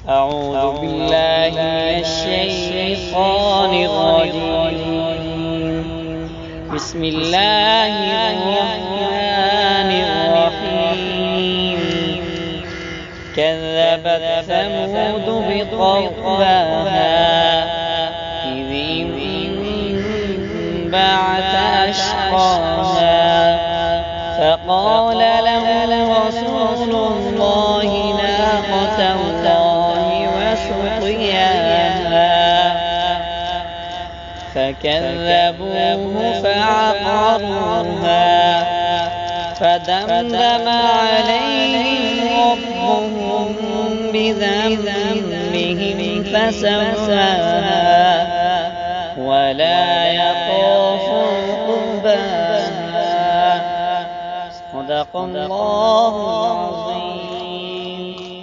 أعوذ بالله من الشيطان الرجيم. بسم الله الرحمن الرحيم. كذبت ثمود بطغواها إذ انبعث أشقاها فقال لهم رسول الله ناقة الله وسقياها فكذبوه فعقروها فدمدم عليهم ربهم بذنبهم فسواها ولا يخاف عقباها. صدق الله العظيم.